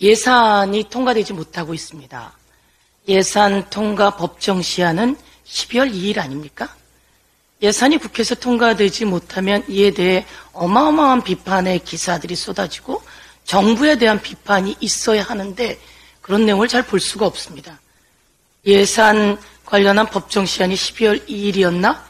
예산이 통과되지 못하고 있습니다. 예산 통과 법정 시한은 12월 2일 아닙니까? 예산이 국회에서 통과되지 못하면 이에 대해 어마어마한 비판의 기사들이 쏟아지고 정부에 대한 비판이 있어야 하는데 그런 내용을 잘 볼 수가 없습니다. 예산 관련한 법정 시한이 12월 2일이었나?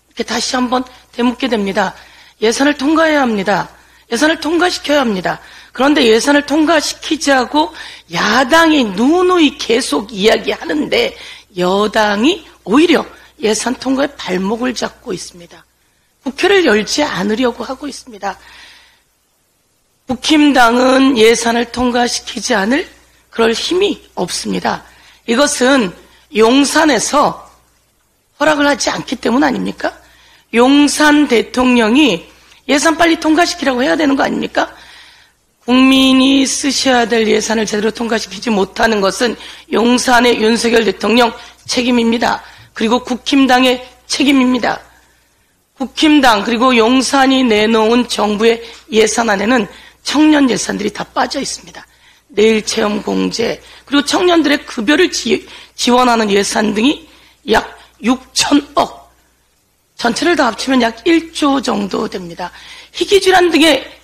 이렇게 다시 한번 되묻게 됩니다. 예산을 통과해야 합니다. 예산을 통과시켜야 합니다. 그런데 예산을 통과시키자고 야당이 누누이 계속 이야기하는데 여당이 오히려 예산 통과에 발목을 잡고 있습니다. 국회를 열지 않으려고 하고 있습니다. 국힘당은 예산을 통과시키지 않을 그럴 힘이 없습니다. 이것은 용산에서 허락을 하지 않기 때문 아닙니까? 용산 대통령이 예산 빨리 통과시키라고 해야 되는 거 아닙니까? 국민이 쓰셔야 될 예산을 제대로 통과시키지 못하는 것은 용산의 윤석열 대통령 책임입니다. 그리고 국힘당의 책임입니다. 국힘당 그리고 용산이 내놓은 정부의 예산안에는 청년 예산들이 다 빠져 있습니다. 내일 체험 공제 그리고 청년들의 급여를 지원하는 예산 등이 약 6천억 전체를 다 합치면 약 1조 정도 됩니다. 희귀질환 등의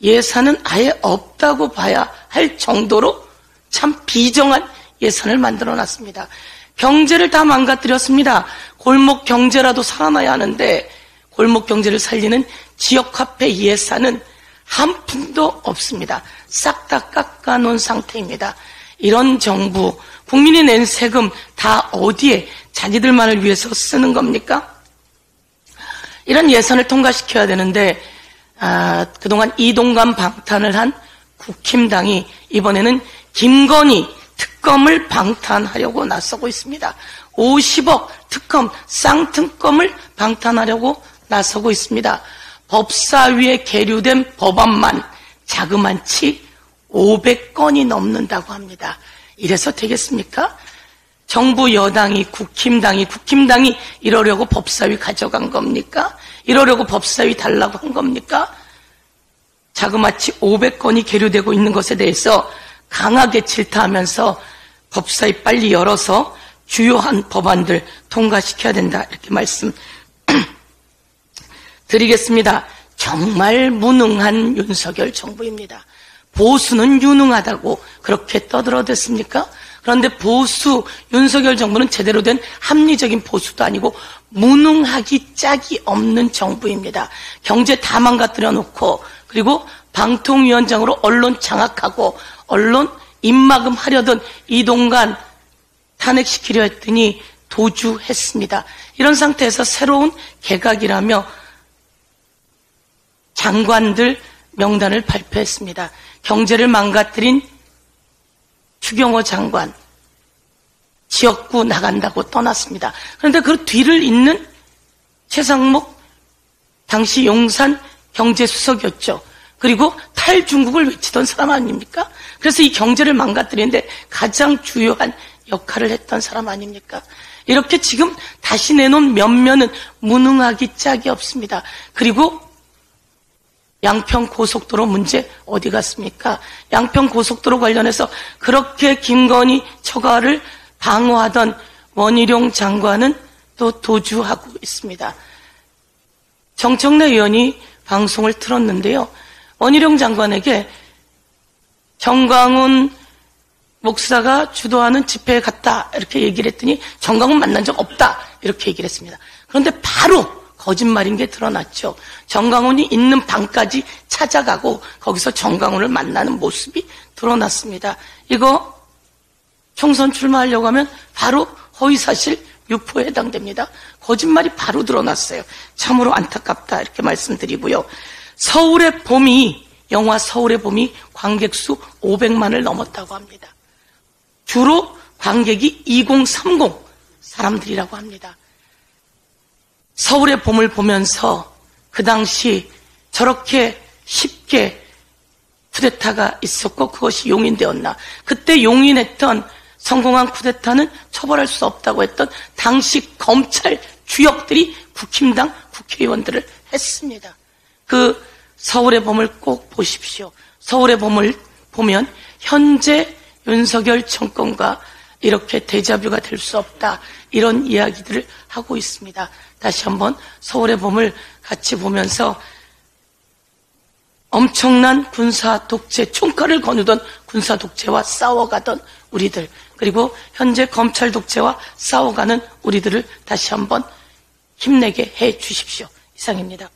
예산은 아예 없다고 봐야 할 정도로 참 비정한 예산을 만들어놨습니다. 경제를 다 망가뜨렸습니다. 골목 경제라도 살아나야 하는데 골목 경제를 살리는 지역화폐 예산은 한 푼도 없습니다. 싹 다 깎아놓은 상태입니다. 이런 정부, 국민이 낸 세금 다 어디에 자기들만을 위해서 쓰는 겁니까? 이런 예산을 통과시켜야 되는데 그동안 이동관 방탄을 한 국힘당이 이번에는 김건희 특검을 방탄하려고 나서고 있습니다. 50억 특검, 쌍특검을 방탄하려고 나서고 있습니다. 법사위에 계류된 법안만 자그만치 500건이 넘는다고 합니다. 이래서 되겠습니까? 정부 여당이 국힘당이 이러려고 법사위 가져간 겁니까? 이러려고 법사위 달라고 한 겁니까? 자그마치 500건이 계류되고 있는 것에 대해서 강하게 질타하면서 법사위 빨리 열어서 주요한 법안들 통과시켜야 된다 이렇게 말씀 드리겠습니다. 정말 무능한 윤석열 정부입니다. 보수는 유능하다고 그렇게 떠들어댔습니까? 그런데 보수, 윤석열 정부는 제대로 된 합리적인 보수도 아니고 무능하기 짝이 없는 정부입니다. 경제 다 망가뜨려 놓고 그리고 방통위원장으로 언론 장악하고 언론 입막음 하려던 이동관 탄핵시키려 했더니 도주했습니다. 이런 상태에서 새로운 개각이라며 장관들 명단을 발표했습니다. 경제를 망가뜨린 추경호 장관 지역구 나간다고 떠났습니다. 그런데 그 뒤를 잇는 최상목 당시 용산 경제수석이었죠. 그리고 탈중국을 외치던 사람 아닙니까? 그래서 이 경제를 망가뜨리는데 가장 주요한 역할을 했던 사람 아닙니까? 이렇게 지금 다시 내놓은 면면은 무능하기 짝이 없습니다. 그리고 양평 고속도로 문제 어디 갔습니까? 양평 고속도로 관련해서 그렇게 김건희 처가를 방어하던 원희룡 장관은 또 도주하고 있습니다. 정청래 의원이 방송을 틀었는데요. 원희룡 장관에게 정광훈 목사가 주도하는 집회에 갔다 이렇게 얘기를 했더니 정광훈 만난 적 없다 이렇게 얘기를 했습니다. 그런데 바로 거짓말인 게 드러났죠. 정광훈이 있는 방까지 찾아가고 거기서 정광훈을 만나는 모습이 드러났습니다. 이거 총선 출마하려고 하면 바로 허위사실 유포에 해당됩니다. 거짓말이 바로 드러났어요. 참으로 안타깝다 이렇게 말씀드리고요. 서울의 봄이 영화 서울의 봄이 관객수 500만을 넘었다고 합니다. 주로 관객이 2030 사람들이라고 합니다. 서울의 봄을 보면서 그 당시 저렇게 쉽게 쿠데타가 있었고 그것이 용인되었나. 그때 용인했던 성공한 쿠데타는 처벌할 수 없다고 했던 당시 검찰 주역들이 국힘당 국회의원들을 했습니다. 그 서울의 봄을 꼭 보십시오. 서울의 봄을 보면 현재 윤석열 정권과 이렇게 데자뷰가 될 수 없다. 이런 이야기들을 하고 있습니다. 다시 한번 서울의 봄을 같이 보면서 엄청난 군사 독재, 총칼을 거누던 군사 독재와 싸워가던 우리들, 그리고 현재 검찰 독재와 싸워가는 우리들을 다시 한번 힘내게 해 주십시오. 이상입니다.